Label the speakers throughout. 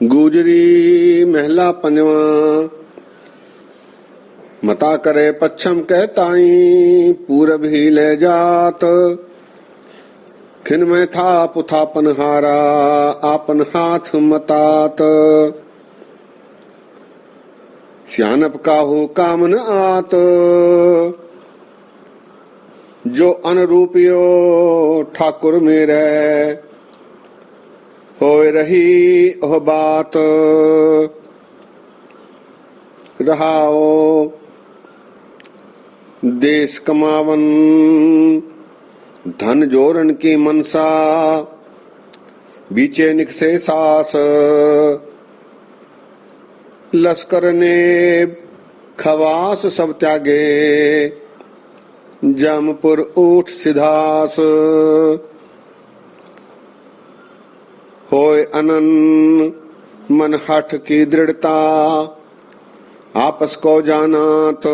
Speaker 1: गुजरी महला पंजवा। मता करे पच्छम कहताई पूरब ही ले जात। खिन में था पुथा पनहारा आपन हाथ मतात। सियानप काहू काम न आत जो अनुरूपियो ठाकुर मेरे। होए रही ओह बात रहाओ देश कमावन। धन जोरन की मनसा बीचे निकसे सास। लश्कर ने खवास सब त्यागे जमपुर ऊठ सिधास। होय अनन मन हठ की दृढ़ता आपस को जानात।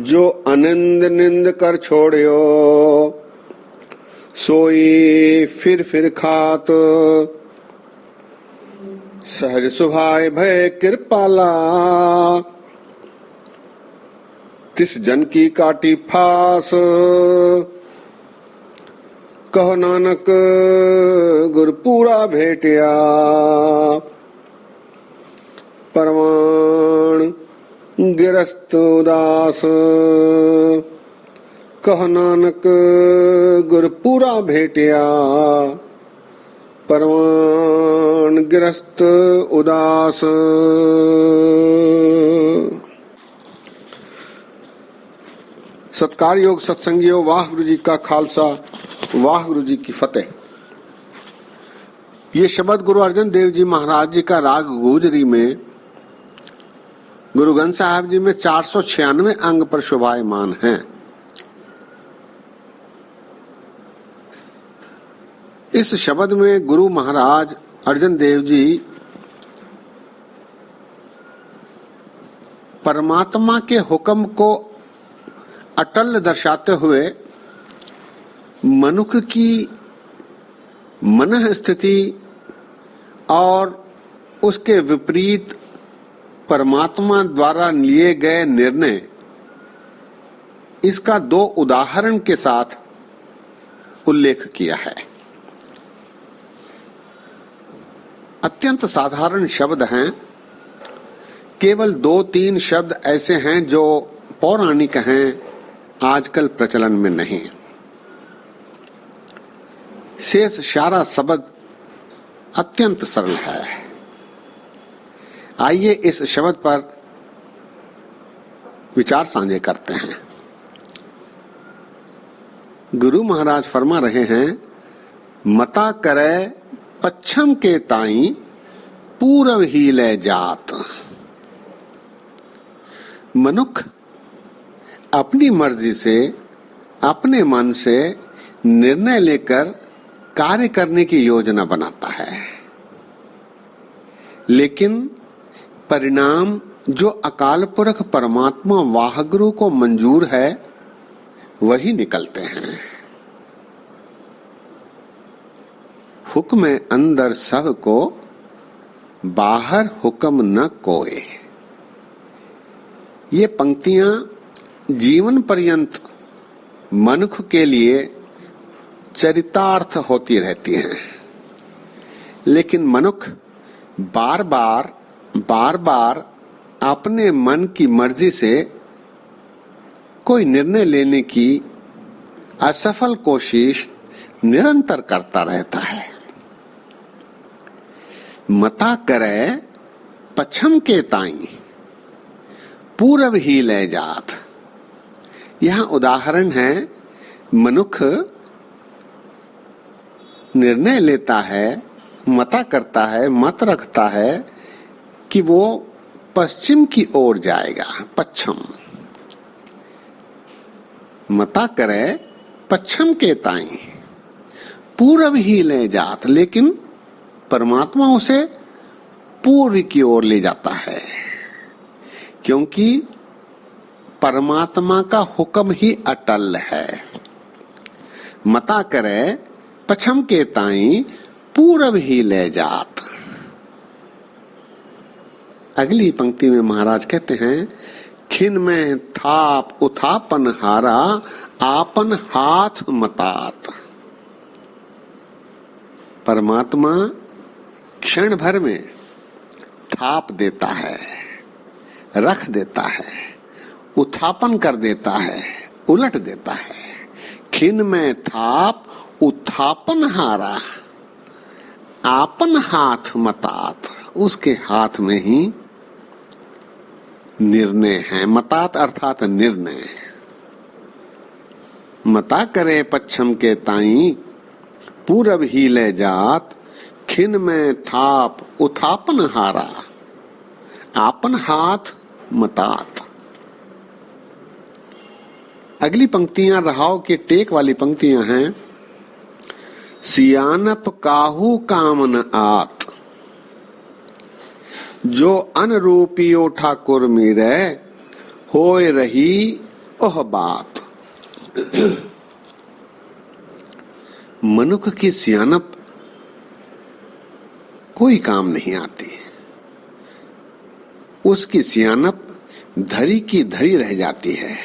Speaker 1: जो अनिंद निंद कर छोड़ियो सोई फिर खात। सहज सुभाय भय कृपाला तिस जन की काटी फास। कहो नानक गुरपूरा भेटिया परवान गिरस्त उदास। कहो नानक गुरपूरा भेटिया परवान गिरस्त उदास। सत्कार योग सत्संगियों, वाहिगुरु जी का खालसा, वाहिगुरु जी की फतेह। ये शब्द गुरु अर्जन देव जी महाराज जी का राग गुजरी में गुरु ग्रंथ साहिब जी में 496 अंग पर शोभायमान हैं। इस शब्द में गुरु महाराज अर्जन देव जी परमात्मा के हुक्म को अटल दर्शाते हुए मनुष्य की मन स्थिति और उसके विपरीत परमात्मा द्वारा लिए गए निर्णय, इसका 2 उदाहरण के साथ उल्लेख किया है। अत्यंत साधारण शब्द हैं, केवल 2-3 शब्द ऐसे हैं जो पौराणिक हैं, आजकल प्रचलन में नहीं। शेष सारा शब्द अत्यंत सरल है। आइए इस शब्द पर विचार साझे करते हैं। गुरु महाराज फरमा रहे हैं, मता करे पच्छम के ताई पूरब ही ले जात। मनुष्य अपनी मर्जी से, अपने मन से निर्णय लेकर कार्य करने की योजना बनाता है, लेकिन परिणाम जो अकाल पुरख परमात्मा वाहिगुरु को मंजूर है वही निकलते हैं। हुक्म अंदर सब को बाहर हुक्म न कोय। ये पंक्तियां जीवन पर्यंत मनुष्य के लिए चरितार्थ होती रहती हैं, लेकिन मनुष्य बार बार अपने मन की मर्जी से कोई निर्णय लेने की असफल कोशिश निरंतर करता रहता है। मता करे पच्छम के ताई पूरब ही ले जात। यहाँ उदाहरण है, मनुष्य निर्णय लेता है, मता करता है, मत रखता है कि वो पश्चिम की ओर जाएगा, पच्छम। मता करे पच्छम के ताई पूरब ही ले जात, लेकिन परमात्मा उसे पूर्व की ओर ले जाता है, क्योंकि परमात्मा का हुक्म ही अटल है। मता करे पच्छम के ताई पूरब ही ले जात। अगली पंक्ति में महाराज कहते हैं, खिन में थाप उथापन हारा, आपन हाथ मतात। परमात्मा क्षण भर में थाप देता है, रख देता है, उत्थापन कर देता है, उलट देता है। खिन में थाप उत्थापन हारा, आपन हाथ मतात। उसके हाथ में ही निर्णय है। मतात अर्थात निर्णय। मता करे पश्चिम के ताई, पूरब ही ले जात। खिन में थाप उत्थापन हारा, आपन हाथ मतात। अगली पंक्तियां रहाव के टेक वाली पंक्तियां हैं। सियानप काहू कामन आत, जो अनरूपियो ठाकुर मेरे, होय रही ओह बात। मनुष्य की सियानप कोई काम नहीं आती। उसकी सियानप धरी की धरी रह जाती है।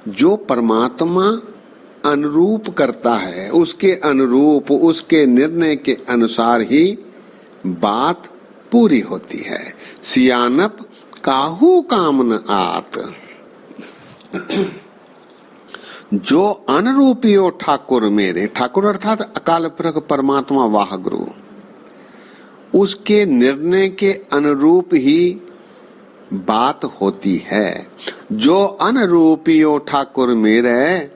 Speaker 1: जो परमात्मा अनुरूप करता है, उसके अनुरूप, उसके निर्णय के अनुसार ही बात पूरी होती है। सियानप काहू कामन आत, जो अनुरूपियो ठाकुर मेरे। ठाकुर अर्थात अकाल पुरख परमात्मा वाहगुरु। उसके निर्णय के अनुरूप ही बात होती है। जो अनुरूपियो ठाकुर मेरे,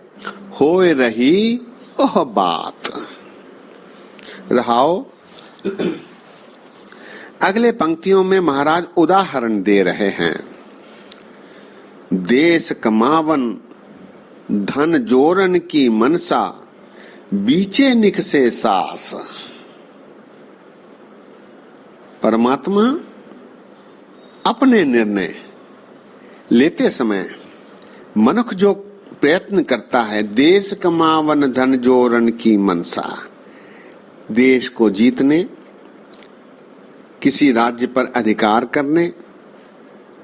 Speaker 1: होय रही ओह बात। रहाओ अगले पंक्तियों में महाराज उदाहरण दे रहे हैं। देश कमावन धन जोरन की मनसा, बीचे निकसे सास। परमात्मा अपने निर्णय लेते समय मनुष्य जो प्रयत्न करता है, देश कमावन धन जोरन की मनसा, देश को जीतने, किसी राज्य पर अधिकार करने,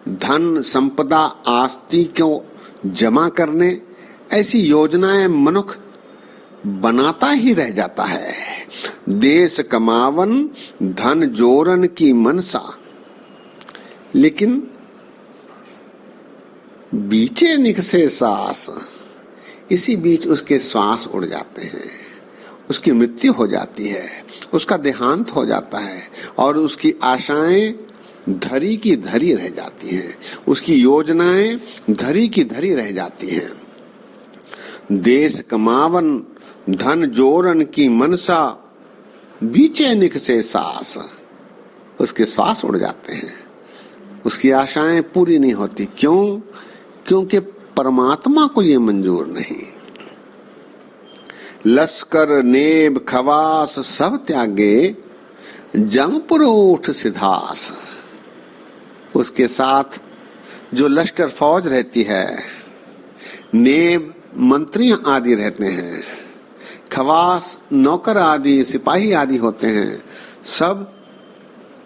Speaker 1: धन संपदा आस्ति को जमा करने, ऐसी योजनाएं मनुष्य बनाता ही रह जाता है। देश कमावन धन जोरन की मनसा, लेकिन बीचे निकसे सांस, इसी बीच उसके श्वास उड़ जाते हैं, उसकी मृत्यु हो जाती है, उसका देहांत हो जाता है और उसकी आशाएं धरी की धरी रह जाती हैं, उसकी योजनाएं धरी की धरी रह जाती हैं। देश कमावन धन जोरन की मनसा, बीचे निकसे सांस, उसके श्वास उड़ जाते हैं, उसकी आशाएं पूरी नहीं होती। क्यों? क्योंकि परमात्मा को ये मंजूर नहीं। लश्कर नेब खवास सब त्यागे, जमपुर उठ सिधास। उसके साथ जो लश्कर फौज रहती है, नेब मंत्री आदि रहते हैं, खवास नौकर आदि सिपाही आदि होते हैं, सब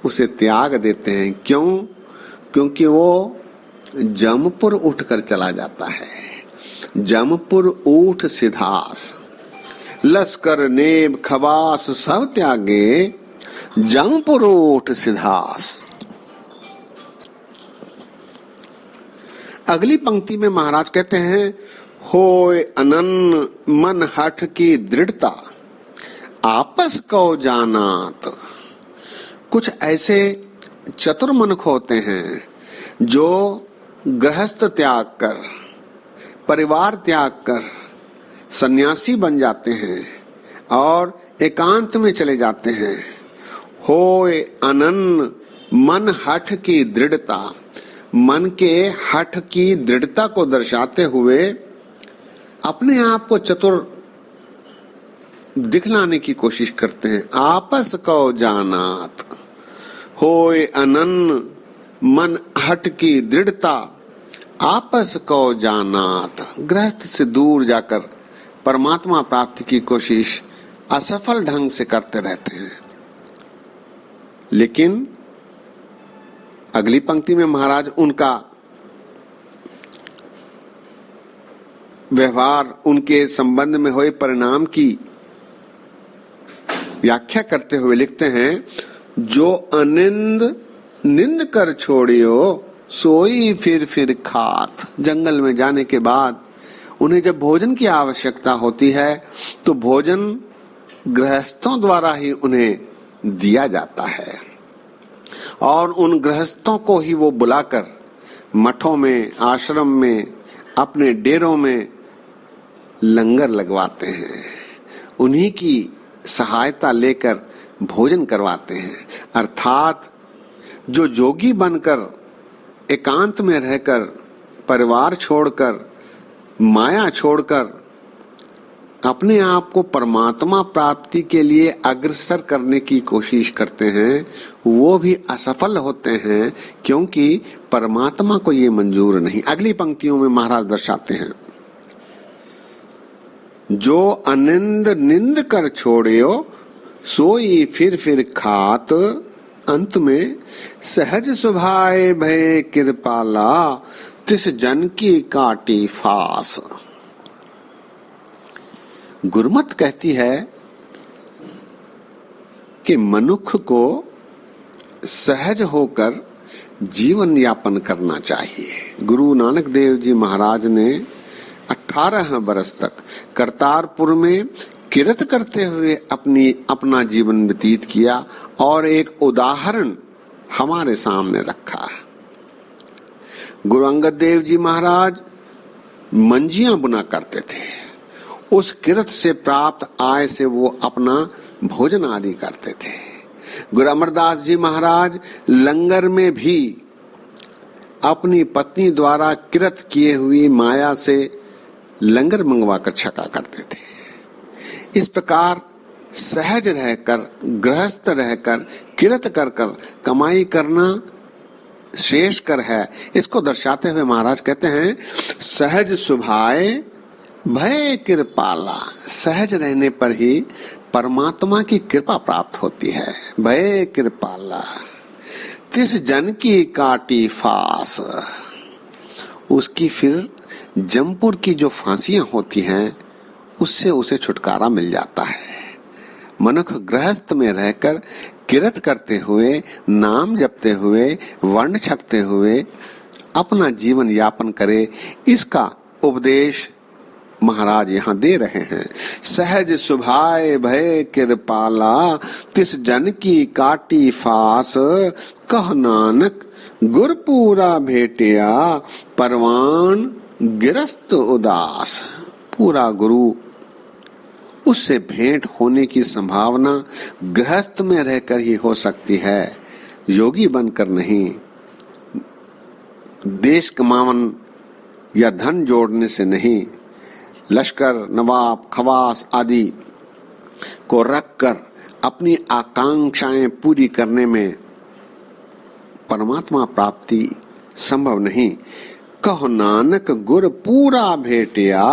Speaker 1: उसे त्याग देते हैं। क्यों? क्योंकि वो जमपुर उठकर चला जाता है। जमपुर ऊठ सिधास, लश्कर नेब खवास सब त्यागे, जमपुर ऊठ सिधास। अगली पंक्ति में महाराज कहते हैं, होय अनन्न मन हठ की दृढ़ता, आपस को जानात। कुछ ऐसे चतुर मनुष्य होते हैं जो गृहस्थ त्याग कर, परिवार त्याग कर सन्यासी बन जाते हैं और एकांत में चले जाते हैं। होय अनन्न मन हठ की दृढ़ता, मन के हठ की दृढ़ता को दर्शाते हुए अपने आप को चतुर दिखलाने की कोशिश करते हैं। आपस को जानात, होय अनन्न मन हठ की दृढ़ता, आपस को जानात। गृहस्थ से दूर जाकर परमात्मा प्राप्ति की कोशिश असफल ढंग से करते रहते हैं। लेकिन अगली पंक्ति में महाराज उनका व्यवहार, उनके संबंध में हुए परिणाम की व्याख्या करते हुए लिखते हैं, जो अनिंद निंद कर छोड़ियो सोई फिर खात। जंगल में जाने के बाद उन्हें जब भोजन की आवश्यकता होती है तो भोजन गृहस्थों द्वारा ही उन्हें दिया जाता है और उन गृहस्थों को ही वो बुलाकर मठों में, आश्रम में, अपने डेरों में लंगर लगवाते हैं, उन्हीं की सहायता लेकर भोजन करवाते हैं। अर्थात जो जोगी बनकर एकांत में रहकर, परिवार छोड़कर, माया छोड़कर अपने आप को परमात्मा प्राप्ति के लिए अग्रसर करने की कोशिश करते हैं, वो भी असफल होते हैं, क्योंकि परमात्मा को ये मंजूर नहीं। अगली पंक्तियों में महाराज दर्शाते हैं, जो अनिंद निंद कर छोड़ियो सोई फिर खात। अंत में सहज सुभाए भय कृपाला तिस जन की काटी फास। गुरमत कहती है कि मनुष्य को सहज होकर जीवन यापन करना चाहिए। गुरु नानक देव जी महाराज ने 18 बरस तक करतारपुर में किरत करते हुए अपना जीवन व्यतीत किया और एक उदाहरण हमारे सामने रखा। गुरु अंगद देव जी महाराज मंजियां बुना करते थे, उस किरत से प्राप्त आय से वो अपना भोजन आदि करते थे। गुरु अमरदास जी महाराज लंगर में भी अपनी पत्नी द्वारा किरत किए हुई माया से लंगर मंगवा कर छका करते थे। इस प्रकार सहज रहकर, गृहस्थ रहकर, किरत कर कर कमाई करना श्रेष्ठकर है। इसको दर्शाते हुए महाराज कहते हैं, सहज सुभाए भय कृपाला। सहज रहने पर ही परमात्मा की कृपा प्राप्त होती है। भय कृपाला तिस जन की काटी फास। उसकी फिर जमपुर की जो फांसियां होती हैं उससे उसे छुटकारा मिल जाता है। मनुष्य गृहस्थ में रहकर किरत करते हुए, नाम जपते हुए, वर्ण छकते हुए अपना जीवन यापन करे, इसका उपदेश महाराज यहाँ दे रहे हैं। सहज सुभाए भय कृपाला तिस जन की काटी फास। कह नानक गुर पूरा भेटिया परवान गिरस्त उदास। पूरा गुरु, उससे भेंट होने की संभावना गृहस्थ में रहकर ही हो सकती है, योगी बनकर नहीं। देश कमावन या धन जोड़ने से नहीं, लश्कर, नवाब, खवास आदि को रखकर अपनी आकांक्षाएं पूरी करने में परमात्मा प्राप्ति संभव नहीं। कहो नानक गुर पूरा भेटिया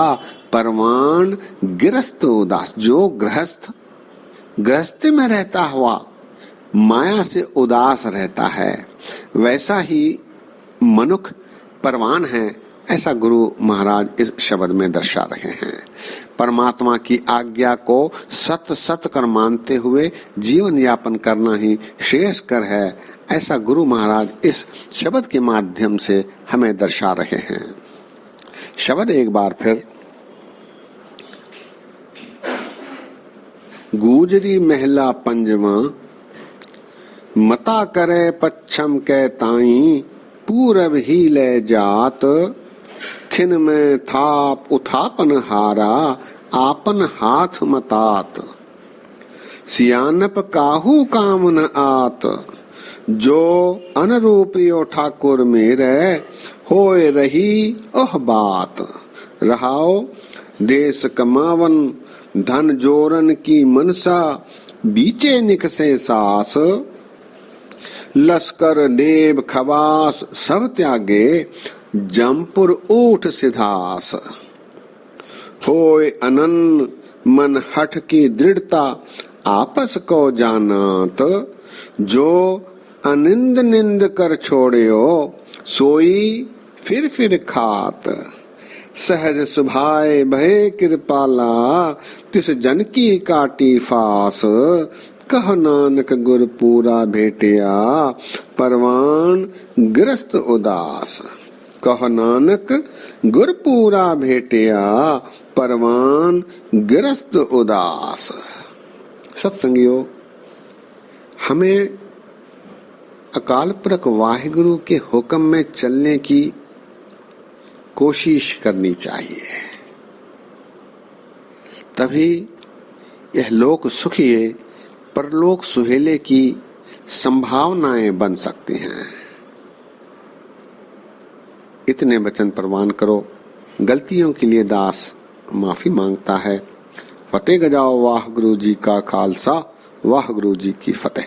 Speaker 1: परवान गिरस्त उदास। जो गृहस्थी में रहता हुआ माया से उदास रहता है, वैसा ही मनुष्य परवान है, ऐसा गुरु महाराज इस शब्द में दर्शा रहे हैं। परमात्मा की आज्ञा को सत कर मानते हुए जीवन यापन करना ही श्रेयस्कर है, ऐसा गुरु महाराज इस शब्द के माध्यम से हमें दर्शा रहे हैं। शब्द एक बार फिर, गुजरी महला पंजवा मता करे पच्छम के ताई पूरब ही ले जात। खिन में थाप उठापन हारा आपन हाथ मतात। सियानप काहू काम न आत जो अनरूपियो ठाकुर मेरे होए रही ओह बात। रहाओ देश कमावन धन जोरन की मनसा बीचे निकसे सास। लश्कर नेब खवास सब त्यागे जमपुर ऊठ सिधास। होय अनन मन हठ की दृढ़ता आपस को जानत, जो अनिंद निंद कर छोड़ियो सोई फिर खात। सहज सुभाए भय कृपाला तिस जन की काटी फास, कह नानक गुर पूरा भेटिया परवान ग्रस्त उदास। कह नानक गुर पूरा भेटिया परवान ग्रस्त उदास। सत्संगियों, हमें अकाल पुरख वाहिगुरु के हुक्म में चलने की कोशिश करनी चाहिए, तभी यह लोक सुखिए परलोक सुहेले की संभावनाएं बन सकती हैं। इतने वचन प्रवान करो। गलतियों के लिए दास माफी मांगता है। फतेह गजाओ वाह गुरु जी का खालसा, वाह गुरु जी की फतेह।